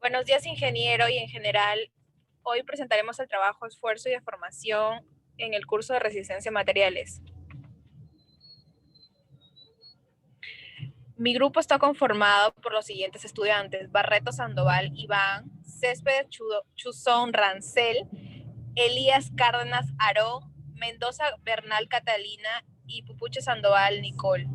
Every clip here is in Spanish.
Buenos días, ingeniero, y en general, hoy presentaremos el trabajo Esfuerzo y Deformación en el curso de Resistencia a Materiales. Mi grupo está conformado por los siguientes estudiantes: Barreto Sandoval Iván, Céspedes Chuzón Rancel, Elías Cárdenas Aró, Mendoza Bernal Catalina y Pupuche Sandoval Nicole.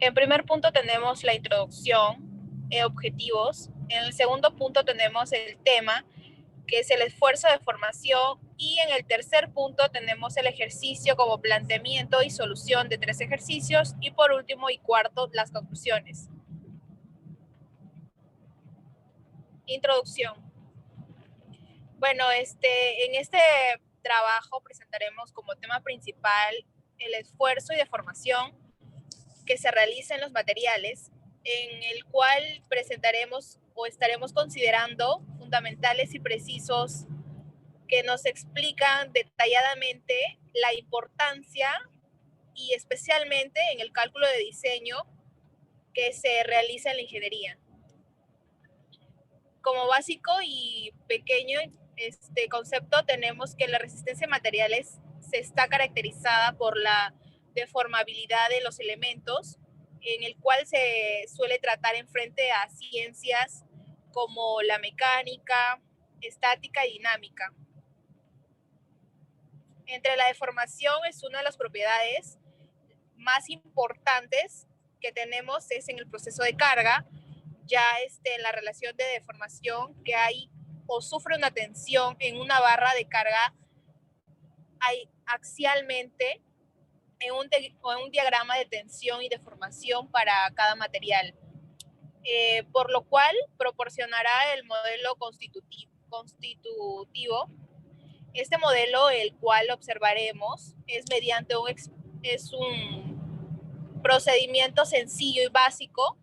En primer punto tenemos la introducción, objetivos. En el segundo punto tenemos el tema, que es el esfuerzo de formación, y en el tercer punto tenemos el ejercicio como planteamiento y solución de 3 ejercicios, y por último y cuarto, las conclusiones. Introducción. Bueno, en este trabajo presentaremos como tema principal el esfuerzo y deformación que se realiza en los materiales, en el cual presentaremos o estaremos considerando fundamentales y precisos que nos explican detalladamente la importancia y especialmente en el cálculo de diseño que se realiza en la ingeniería. Como básico y pequeño concepto, tenemos que la resistencia a materiales se está caracterizada por la deformabilidad de los elementos, en el cual se suele tratar en frente a ciencias como la mecánica, estática y dinámica. Entre la deformación es una de las propiedades más importantes que tenemos es en el proceso de carga, ya en la relación de deformación que hay o sufre una tensión en una barra de carga hay axialmente en un diagrama de tensión y deformación para cada material, por lo cual proporcionará el modelo constitutivo. Este modelo, el cual observaremos, es mediante un procedimiento sencillo y básico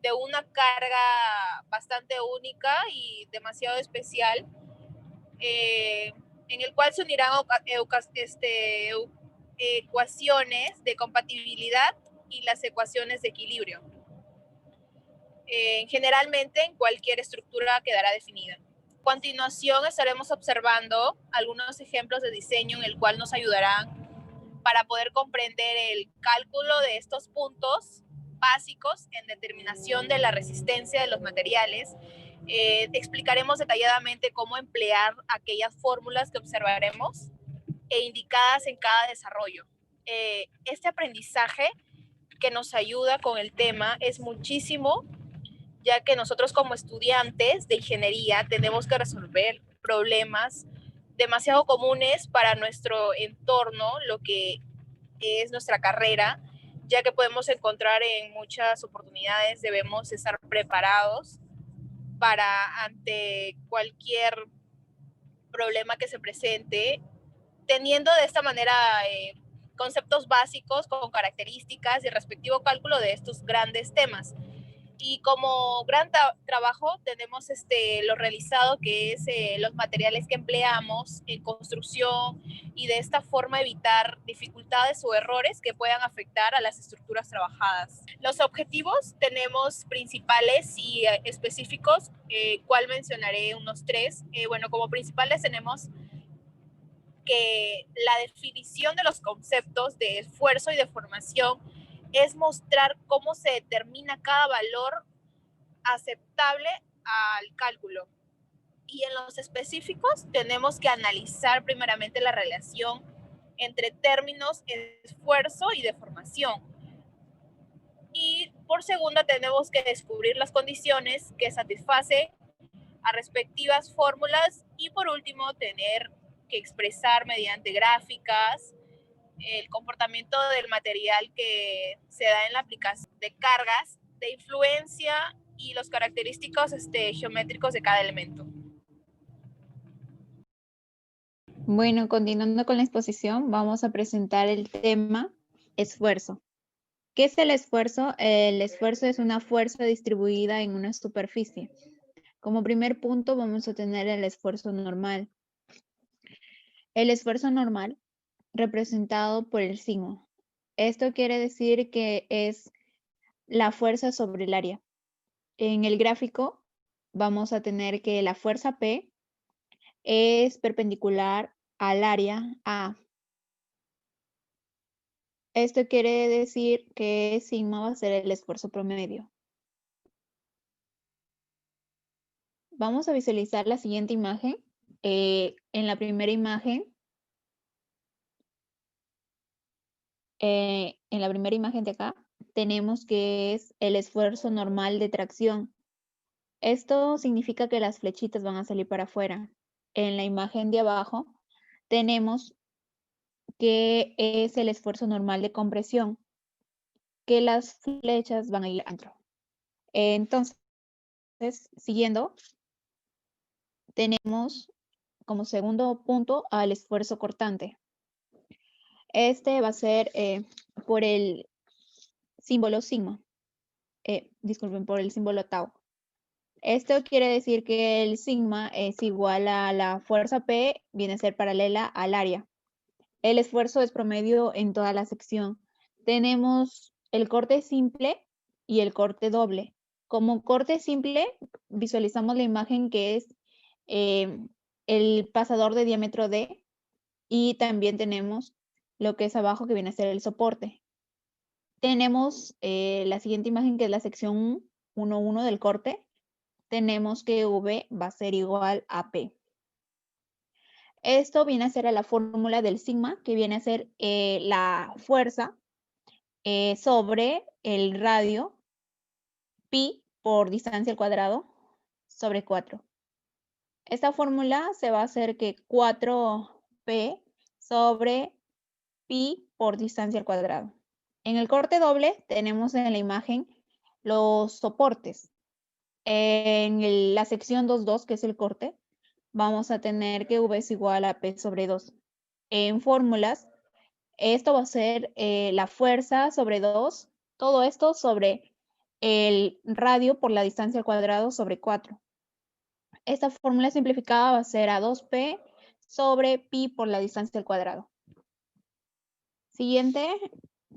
de una carga bastante única y demasiado especial, en el cual se unirán ecuaciones de compatibilidad y las ecuaciones de equilibrio. Generalmente en cualquier estructura quedará definida. A continuación estaremos observando algunos ejemplos de diseño en el cual nos ayudarán para poder comprender el cálculo de estos puntos básicos en determinación de la resistencia de los materiales. Explicaremos detalladamente cómo emplear aquellas fórmulas que observaremos e indicadas en cada desarrollo. Este aprendizaje que nos ayuda con el tema es muchísimo, ya que nosotros como estudiantes de ingeniería tenemos que resolver problemas demasiado comunes para nuestro entorno, lo que es nuestra carrera, ya que podemos encontrar en muchas oportunidades, debemos estar preparados para ante cualquier problema que se presente, teniendo de esta manera conceptos básicos con características y respectivo cálculo de estos grandes temas. Y como gran trabajo tenemos lo realizado, que es los materiales que empleamos en construcción, y de esta forma evitar dificultades o errores que puedan afectar a las estructuras trabajadas. Los objetivos tenemos principales y específicos, cual mencionaré unos 3. Bueno, como principales tenemos que la definición de los conceptos de esfuerzo y deformación es mostrar cómo se determina cada valor aceptable al cálculo. Y en los específicos tenemos que analizar primeramente la relación entre términos esfuerzo y deformación. Y por segunda tenemos que descubrir las condiciones que satisfacen a respectivas fórmulas, y por último tener que expresar mediante gráficas el comportamiento del material que se da en la aplicación de cargas, de influencia y los característicos geométricos de cada elemento. Bueno, continuando con la exposición, vamos a presentar el tema esfuerzo. ¿Qué es el esfuerzo? El esfuerzo es una fuerza distribuida en una superficie. Como primer punto vamos a tener el esfuerzo normal. El esfuerzo normal representado por el sigma. Esto quiere decir que es la fuerza sobre el área. En el gráfico vamos a tener que la fuerza P es perpendicular al área A. Esto quiere decir que sigma va a ser el esfuerzo promedio. Vamos a visualizar la siguiente imagen. En la primera imagen, de acá, tenemos que es el esfuerzo normal de tracción. Esto significa que las flechitas van a salir para afuera. En la imagen de abajo tenemos que es el esfuerzo normal de compresión, que las flechas van a ir adentro. Entonces, siguiendo, tenemos como segundo punto al esfuerzo cortante. Este va a ser por el símbolo sigma. Disculpen, por el símbolo tau. Esto quiere decir que el sigma es igual a la fuerza P, viene a ser paralela al área. El esfuerzo es promedio en toda la sección. Tenemos el corte simple y el corte doble. Como corte simple, visualizamos la imagen que es el pasador de diámetro D, y también tenemos lo que es abajo, que viene a ser el soporte. Tenemos la siguiente imagen, que es la sección 1.1 del corte. Tenemos que V va a ser igual a P. Esto viene a ser a la fórmula del sigma, que viene a ser la fuerza sobre el radio, pi por distancia al cuadrado, sobre 4. Esta fórmula se va a hacer que 4P sobre pi por distancia al cuadrado. En el corte doble tenemos en la imagen los soportes. En la sección 2.2, que es el corte, vamos a tener que V es igual a P sobre 2. En fórmulas, esto va a ser la fuerza sobre 2, todo esto sobre el radio por la distancia al cuadrado sobre 4. Esta fórmula simplificada va a ser a 2P sobre pi por la distancia al cuadrado. Siguiente,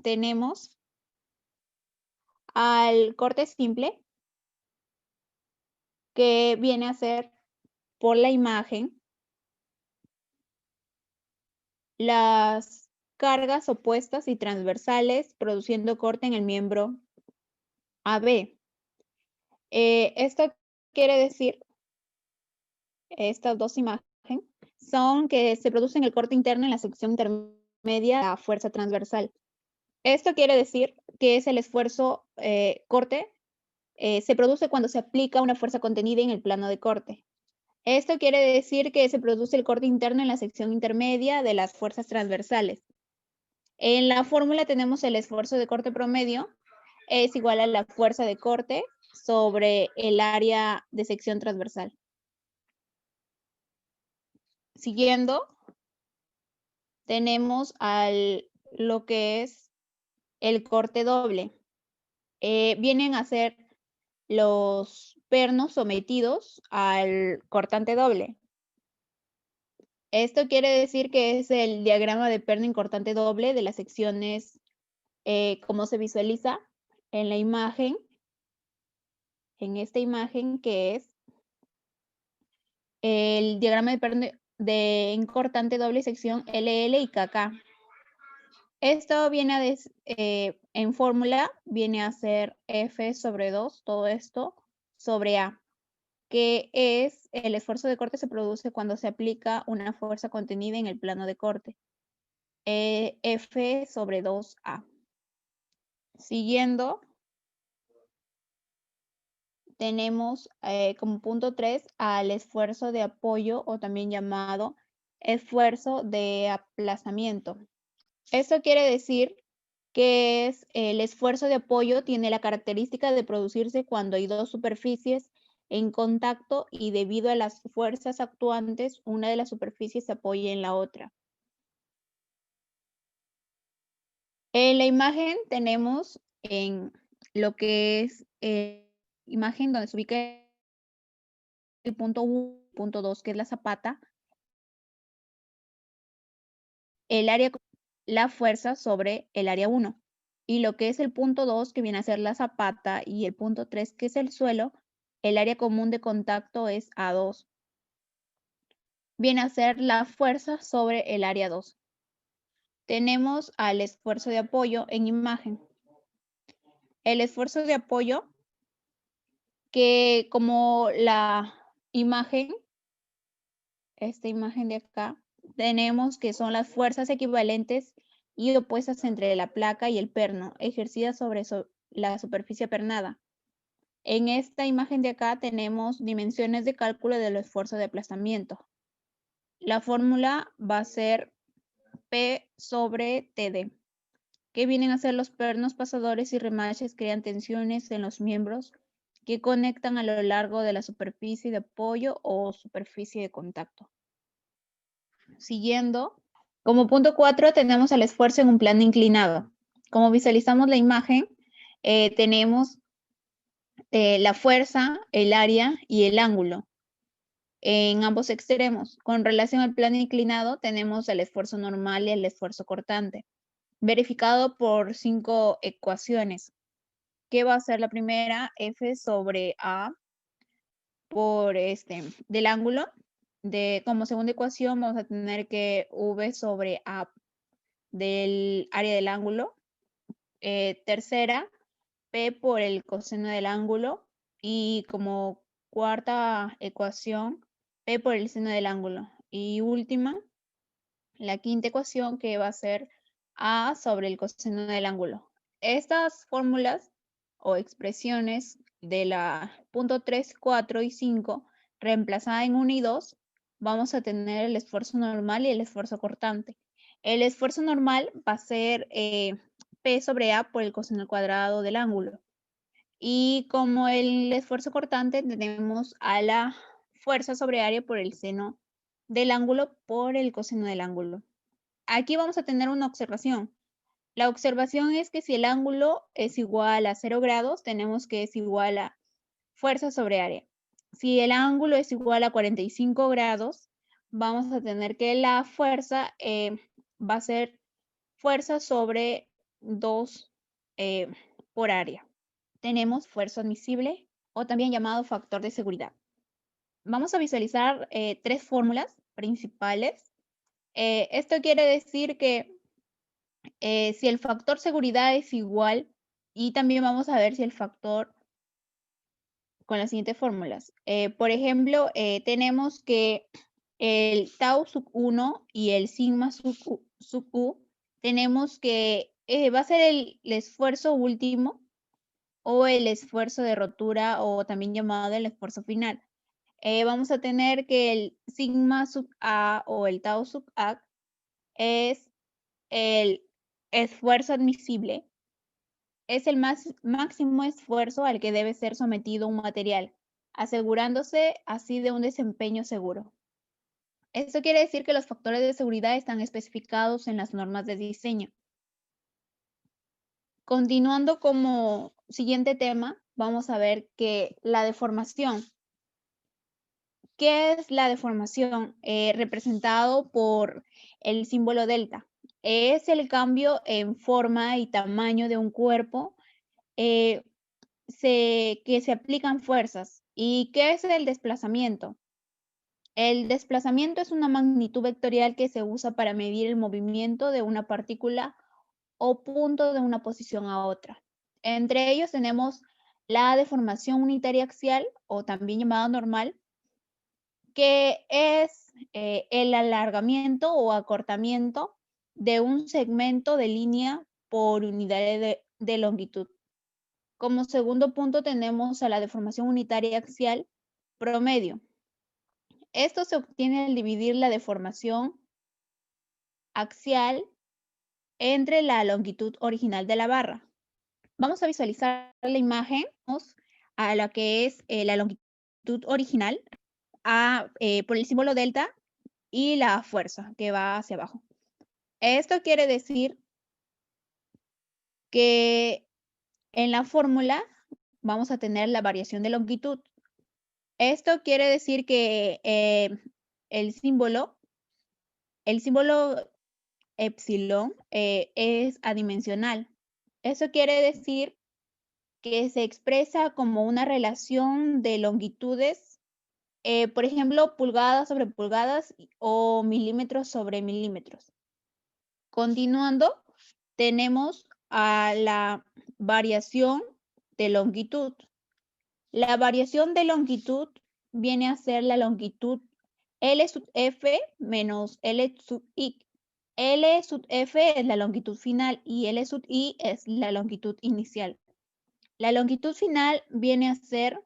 tenemos al corte simple, que viene a ser por la imagen las cargas opuestas y transversales produciendo corte en el miembro AB. Esto quiere decir, estas dos imágenes son que se produce el corte interno en la sección intermedia de la fuerza transversal. Esto quiere decir que es el esfuerzo corte, se produce cuando se aplica una fuerza contenida en el plano de corte. Esto quiere decir que se produce el corte interno en la sección intermedia de las fuerzas transversales. En la fórmula tenemos el esfuerzo de corte promedio es igual a la fuerza de corte sobre el área de sección transversal. Siguiendo, tenemos lo que es el corte doble. Vienen a ser los pernos sometidos al cortante doble. Esto quiere decir que es el diagrama de perno en cortante doble de las secciones, como se visualiza en la imagen, en esta imagen, que es el diagrama de perno en cortante doble sección LL y KK. Esto viene en fórmula, viene a ser F sobre 2, todo esto, sobre A, que es el esfuerzo de corte se produce cuando se aplica una fuerza contenida en el plano de corte. F sobre 2A. Siguiendo, tenemos como punto 3 al esfuerzo de apoyo, o también llamado esfuerzo de aplazamiento. Esto quiere decir que es el esfuerzo de apoyo tiene la característica de producirse cuando hay dos superficies en contacto y debido a las fuerzas actuantes, una de las superficies se apoya en la otra. En la imagen tenemos en lo que es imagen donde se ubica el punto 1, punto 2, que es la zapata, el área, la fuerza sobre el área 1. y lo que es el punto 2, que viene a ser la zapata, y el punto 3, que es el suelo, el área común de contacto es A2. Viene a ser la fuerza sobre el área 2. Tenemos al esfuerzo de apoyo en imagen. El esfuerzo de apoyo, que como la imagen, esta imagen de acá, tenemos que son las fuerzas equivalentes y opuestas entre la placa y el perno, ejercidas sobre la superficie pernada. En esta imagen de acá tenemos dimensiones de cálculo del esfuerzo de aplastamiento. La fórmula va a ser P sobre TD, que vienen a ser los pernos pasadores y remaches, crean tensiones en los miembros que conectan a lo largo de la superficie de apoyo o superficie de contacto. Siguiendo, como punto 4 tenemos el esfuerzo en un plano inclinado. Como visualizamos la imagen, tenemos la fuerza, el área y el ángulo en ambos extremos. Con relación al plano inclinado, tenemos el esfuerzo normal y el esfuerzo cortante, verificado por 5 ecuaciones. ¿Qué va a ser la primera? F sobre A por del ángulo. Como segunda ecuación vamos a tener que V sobre A del área del ángulo. Tercera, P por el coseno del ángulo. Y como cuarta ecuación, P por el seno del ángulo. Y última, la quinta ecuación, que va a ser A sobre el coseno del ángulo. Estas fórmulas o expresiones de la punto 3, 4 y 5, reemplazada en 1 y 2, vamos a tener el esfuerzo normal y el esfuerzo cortante. El esfuerzo normal va a ser P sobre A por el coseno al cuadrado del ángulo. Y como el esfuerzo cortante, tenemos a la fuerza sobre área por el seno del ángulo por el coseno del ángulo. Aquí vamos a tener una observación. La observación es que si el ángulo es igual a 0 grados, tenemos que es igual a fuerza sobre área. Si el ángulo es igual a 45 grados, vamos a tener que la fuerza va a ser fuerza sobre 2 por área. Tenemos fuerza admisible o también llamado factor de seguridad. Vamos a visualizar 3 fórmulas principales. Esto quiere decir que si el factor seguridad es igual, y también vamos a ver si el factor con las siguientes fórmulas. Por ejemplo, tenemos que el tau sub 1 y el sigma sub u, tenemos que va a ser el esfuerzo último o el esfuerzo de rotura, o también llamado el esfuerzo final. Vamos a tener que el sigma sub a o el tau sub a es el esfuerzo admisible, es el máximo esfuerzo al que debe ser sometido un material, asegurándose así de un desempeño seguro. Esto quiere decir que los factores de seguridad están especificados en las normas de diseño. Continuando como siguiente tema, vamos a ver que la deformación. ¿Qué es la deformación? Representado por el símbolo delta. Es el cambio en forma y tamaño de un cuerpo que se aplican fuerzas. ¿Y qué es el desplazamiento? El desplazamiento es una magnitud vectorial que se usa para medir el movimiento de una partícula o punto de una posición a otra. Entre ellos tenemos la deformación unitaria axial, o también llamada normal, que es el alargamiento o acortamiento de un segmento de línea por unidad de longitud. Como segundo punto tenemos a la deformación unitaria axial promedio. Esto se obtiene al dividir la deformación axial entre la longitud original de la barra. Vamos a visualizar la imagen a la que es la longitud original por el símbolo delta y la fuerza que va hacia abajo. Esto quiere decir que en la fórmula vamos a tener la variación de longitud. Esto quiere decir que el símbolo epsilon es adimensional. Eso quiere decir que se expresa como una relación de longitudes, por ejemplo, pulgadas sobre pulgadas o milímetros sobre milímetros. Continuando, tenemos a la variación de longitud. La variación de longitud viene a ser la longitud L sub f menos L sub i. L sub f es la longitud final y L sub i es la longitud inicial. La longitud final viene a ser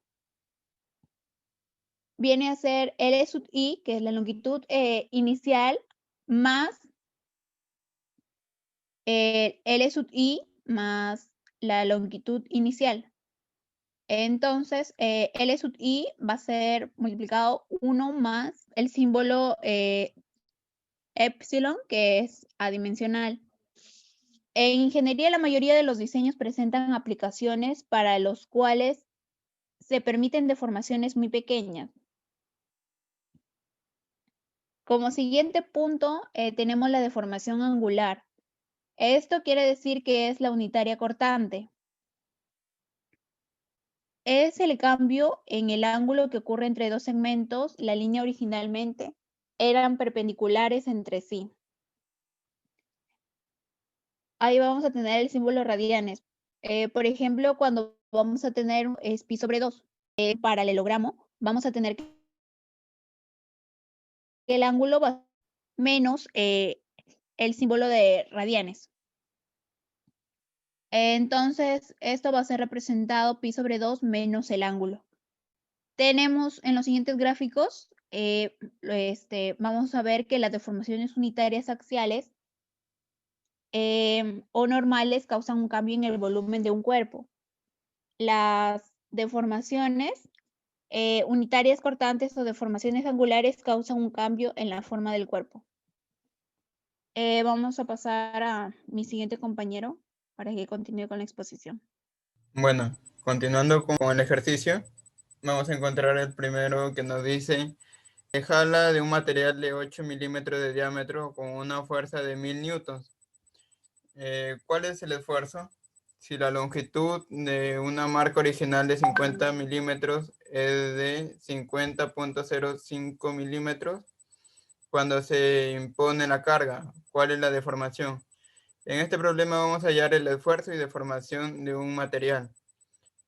L sub i, que es la longitud inicial, más L sub i más la longitud inicial. Entonces, L sub i va a ser multiplicado 1 más el símbolo epsilon, que es adimensional. En ingeniería, la mayoría de los diseños presentan aplicaciones para los cuales se permiten deformaciones muy pequeñas. Como siguiente punto, tenemos la deformación angular. Esto quiere decir que es la unitaria cortante. Es el cambio en el ángulo que ocurre entre dos segmentos. La línea originalmente eran perpendiculares entre sí. Ahí vamos a tener el símbolo radianes. Por ejemplo, cuando vamos a tener pi sobre 2 paralelogramo, vamos a tener que el ángulo va menos el símbolo de radianes. Entonces, esto va a ser representado pi sobre 2 menos el ángulo. Tenemos en los siguientes gráficos, vamos a ver que las deformaciones unitarias axiales o normales causan un cambio en el volumen de un cuerpo. Las deformaciones unitarias cortantes o deformaciones angulares causan un cambio en la forma del cuerpo. Vamos a pasar a mi siguiente compañero para que continúe con la exposición. Bueno, continuando con el ejercicio, vamos a encontrar el primero que nos dice que jala de un material de 8 milímetros de diámetro con una fuerza de 1000 newtons. ¿Cuál es el esfuerzo? Si la longitud de una marca original de 50 milímetros es de 50.05 milímetros, cuando se impone la carga, ¿cuál es la deformación? En este problema vamos a hallar el esfuerzo y deformación de un material,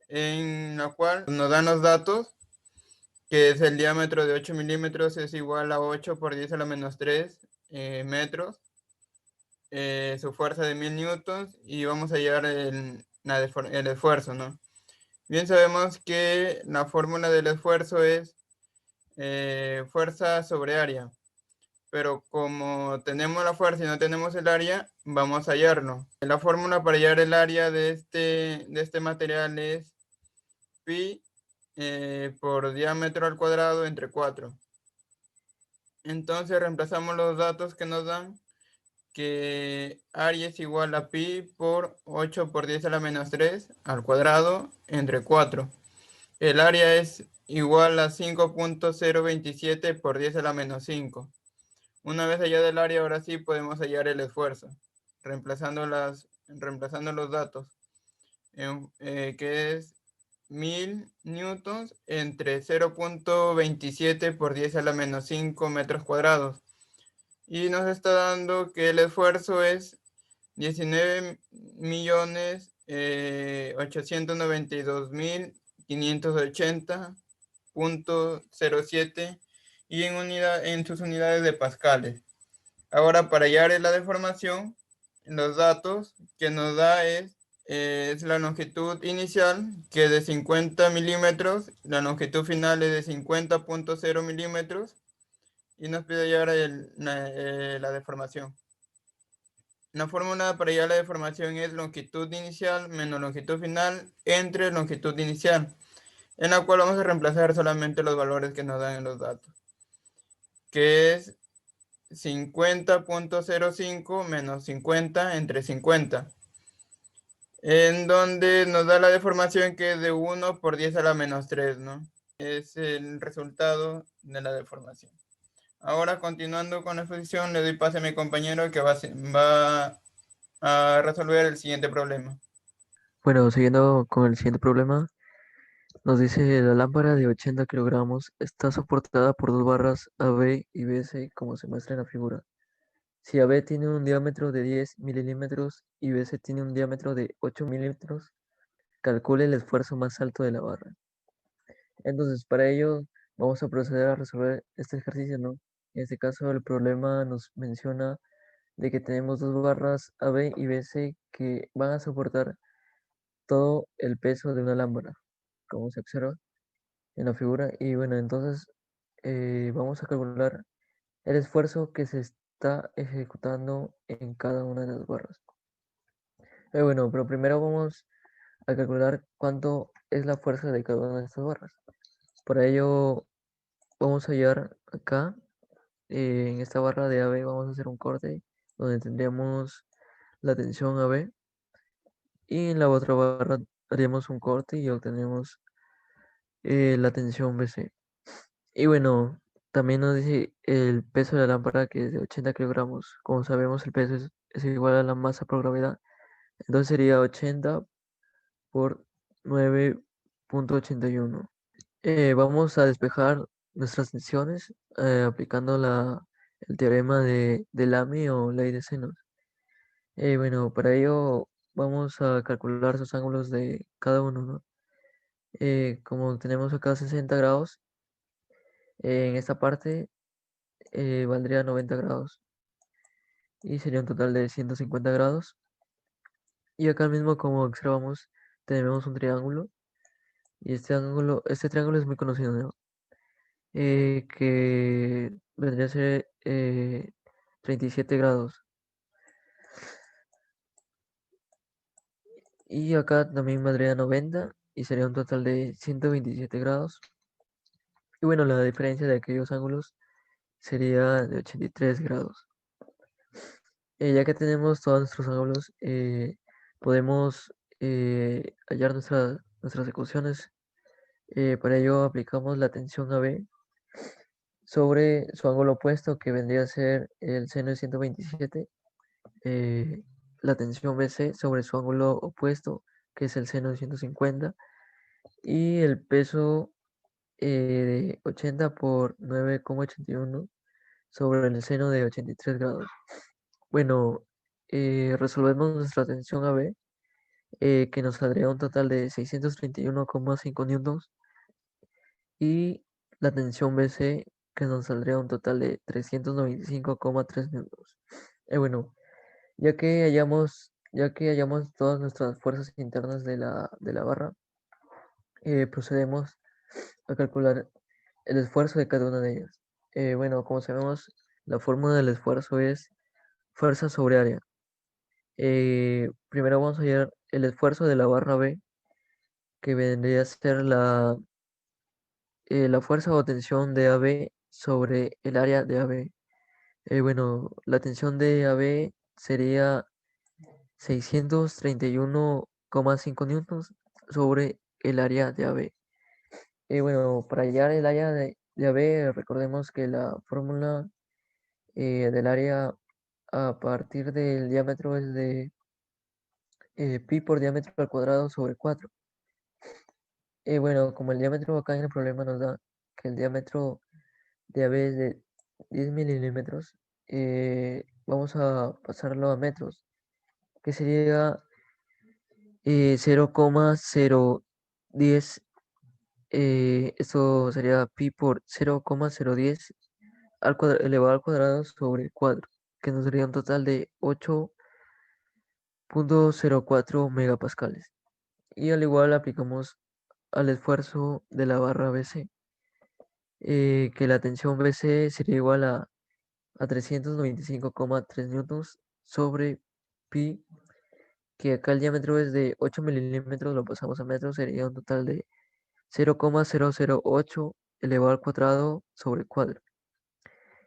en la cual nos dan los datos, que es el diámetro de 8 milímetros es igual a 8 por 10 a la menos 3 metros, su fuerza de 1000 newtons, y vamos a hallar el esfuerzo, ¿no? Bien sabemos que la fórmula del esfuerzo es fuerza sobre área, pero como tenemos la fuerza y no tenemos el área, vamos a hallarlo. La fórmula para hallar el área de este material es pi por diámetro al cuadrado entre 4. Entonces reemplazamos los datos que nos dan, que área es igual a pi por 8 por 10 a la menos 3 al cuadrado entre 4. El área es igual a 5.027 por 10 a la menos 5. Una vez hallado el área, ahora sí podemos hallar el esfuerzo, reemplazando los datos, que es 1000 newtons entre 0.27 por 10 a la menos 5 metros cuadrados. Y nos está dando que el esfuerzo es 19.892.580.07 y en sus unidades de pascales. Ahora, para hallar la deformación, los datos que nos da es la longitud inicial, que es de 50 milímetros, la longitud final es de 50.0 milímetros, y nos pide hallar la deformación. La fórmula para hallar la deformación es longitud inicial menos longitud final entre longitud inicial, en la cual vamos a reemplazar solamente los valores que nos dan en los datos, que es 50.05 menos 50 entre 50, en donde nos da la deformación, que es de 1 por 10 a la menos 3, ¿no? Es el resultado de la deformación. Ahora, continuando con la exposición, le doy pase a mi compañero que va a resolver el siguiente problema. Bueno, siguiendo con el siguiente problema, nos dice la lámpara de 80 kilogramos está soportada por dos barras AB y BC como se muestra en la figura. Si AB tiene un diámetro de 10 milímetros y BC tiene un diámetro de 8 milímetros, calcule el esfuerzo más alto de la barra. Entonces, para ello vamos a proceder a resolver este ejercicio, ¿no? En este caso, el problema nos menciona de que tenemos dos barras AB y BC que van a soportar todo el peso de una lámpara, como se observa en la figura. Y bueno, entonces vamos a calcular el esfuerzo que se está ejecutando en cada una de las barras. Bueno, pero primero vamos a calcular cuánto es la fuerza de cada una de estas barras. Para ello vamos a hallar acá, en esta barra de AB vamos a hacer un corte donde tendríamos la tensión AB y en la otra barra haríamos un corte y obtenemos la tensión BC. Y bueno, también nos dice el peso de la lámpara que es de 80 kilogramos. Como sabemos, el peso es igual a la masa por gravedad. Entonces sería 80 por 9.81. Vamos a despejar nuestras tensiones aplicando el teorema de Lamy o ley de senos. Bueno, para ello vamos a calcular los ángulos de cada uno, ¿no? Como tenemos acá 60 grados, en esta parte valdría 90 grados y sería un total de 150 grados. Y acá mismo, como observamos, tenemos un triángulo y este triángulo es muy conocido, ¿no? Que vendría a ser 37 grados. Y acá también valdría 90 y sería un total de 127 grados. Y bueno, la diferencia de aquellos ángulos sería de 83 grados. Ya que tenemos todos nuestros ángulos, podemos hallar nuestras ecuaciones. Para ello aplicamos la tensión AB sobre su ángulo opuesto, que vendría a ser el seno de 127. La tensión BC sobre su ángulo opuesto, que es el seno de 150. Y el peso de 80 por 9,81 sobre el seno de 83 grados. Bueno, resolvemos nuestra tensión AB, que nos saldría un total de 631,5 newtons, y la tensión BC, que nos saldría un total de 395,3 newtons. Bueno, ya que hallamos todas nuestras fuerzas internas de la barra, procedemos a calcular el esfuerzo de cada una de ellas. Bueno, como sabemos, la fórmula del esfuerzo es fuerza sobre área. Primero vamos a hallar el esfuerzo de la barra B, que vendría a ser la fuerza o tensión de AB sobre el área de AB. Bueno, la tensión de AB sería 631,5 newtons sobre el área de AB. Bueno, para hallar el área de AB, recordemos que la fórmula del área a partir del diámetro es de pi por diámetro al cuadrado sobre 4. Bueno, como el diámetro acá en el problema nos da que el diámetro de AB es de 10 milímetros, vamos a pasarlo a metros, que sería 0,010. Esto sería pi por 0,010 elevado al cuadrado sobre 4, que nos daría un total de 8,04 megapascales. Y al igual aplicamos al esfuerzo de la barra BC, que la tensión BC sería igual a 395,3 newtons sobre pi, que acá el diámetro es de 8 milímetros, lo pasamos a metros, sería un total de 0,008 elevado al cuadrado sobre 4.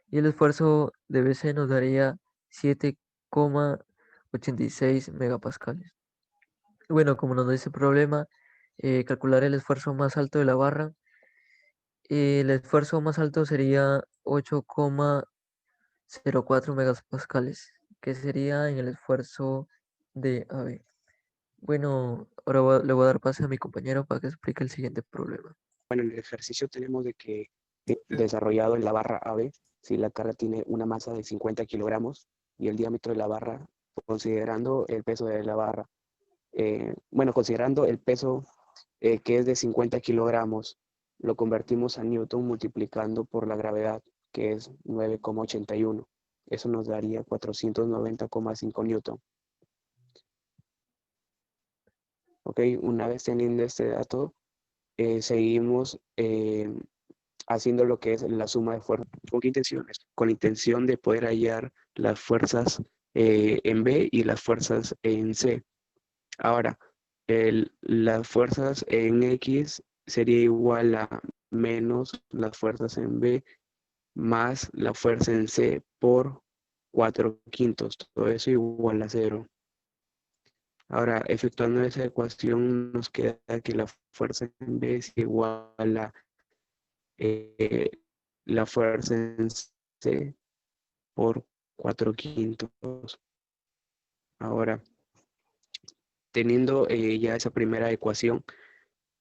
Y el esfuerzo de BC nos daría 7,86 megapascales. Bueno, como nos dice el problema, calcular el esfuerzo más alto de la barra. El esfuerzo más alto sería 8,04 megapascales, que sería en el esfuerzo de AB. Bueno, ahora le voy a dar pase a mi compañero para que explique el siguiente problema. Bueno, en el ejercicio tenemos de que desarrollado en la barra AB, si la carga tiene una masa de 50 kilogramos y el diámetro de la barra, considerando el peso de la barra, considerando el peso que es de 50 kilogramos, lo convertimos a Newton multiplicando por la gravedad, que es 9,81. Eso nos daría 490,5 Newton. Ok, una vez teniendo este dato, seguimos haciendo lo que es la suma de fuerzas. ¿Con qué intenciones? Con la intención de poder hallar las fuerzas en B y las fuerzas en C. Ahora, las fuerzas en X sería igual a menos las fuerzas en B más la fuerza en C por 4/5. Todo eso igual a 0. Ahora, efectuando esa ecuación, nos queda que la fuerza en B es igual a la fuerza en C por 4/5. Ahora, teniendo ya esa primera ecuación,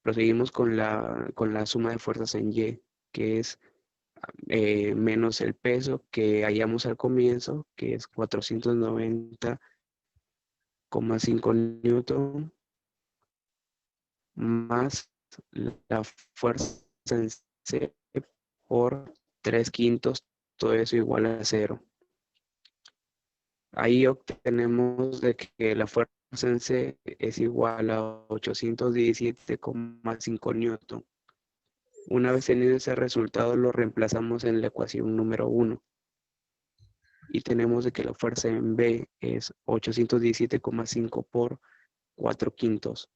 proseguimos con la suma de fuerzas en Y, que es menos el peso que hallamos al comienzo, que es 490,5 newton, más la fuerza en C por 3/5, todo eso igual a 0. Ahí obtenemos de que la fuerza en C es igual a 817,5 newton. Una vez tenido ese resultado, lo reemplazamos en la ecuación número 1. Y tenemos de que la fuerza en B es 817,5 por 4/5.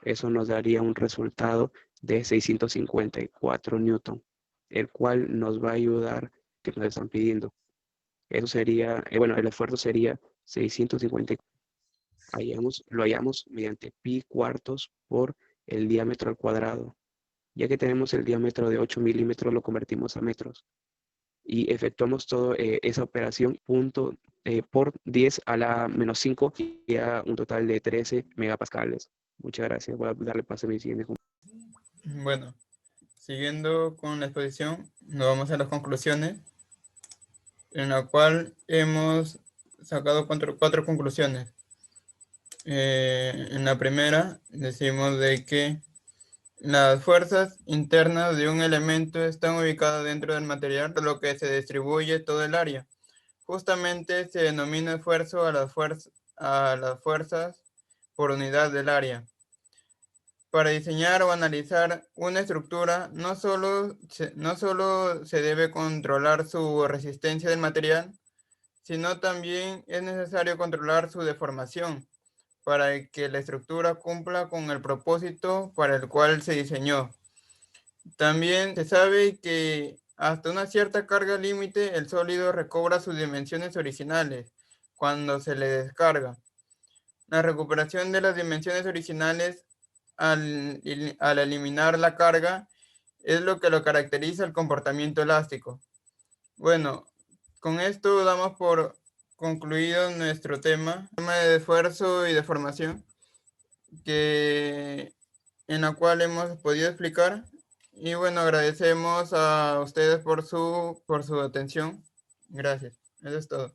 Eso nos daría un resultado de 654 newton, el cual nos va a ayudar, que nos están pidiendo. Eso sería, el esfuerzo sería 650. Lo hallamos mediante pi cuartos por el diámetro al cuadrado. Ya que tenemos el diámetro de 8 milímetros, lo convertimos a metros. Y efectuamos toda esa operación por 10 a la menos 5 y a un total de 13 megapascales. Muchas gracias. Voy a darle paso a mi siguiente compañero. Bueno, siguiendo con la exposición, nos vamos a las conclusiones, en la cual hemos sacado cuatro conclusiones. En la primera decimos de que las fuerzas internas de un elemento están ubicadas dentro del material, por lo que se distribuye todo el área. Justamente se denomina esfuerzo a las fuerzas por unidad del área. Para diseñar o analizar una estructura, no solo se debe controlar su resistencia del material, sino también es necesario controlar su deformación para que la estructura cumpla con el propósito para el cual se diseñó. También se sabe que hasta una cierta carga límite el sólido recobra sus dimensiones originales cuando se le descarga. La recuperación de las dimensiones originales al eliminar la carga es lo que lo caracteriza el comportamiento elástico. Bueno, con esto damos por concluido nuestro tema de esfuerzo y deformación, en la cual hemos podido explicar. Y bueno, agradecemos a ustedes por su atención. Gracias. Eso es todo.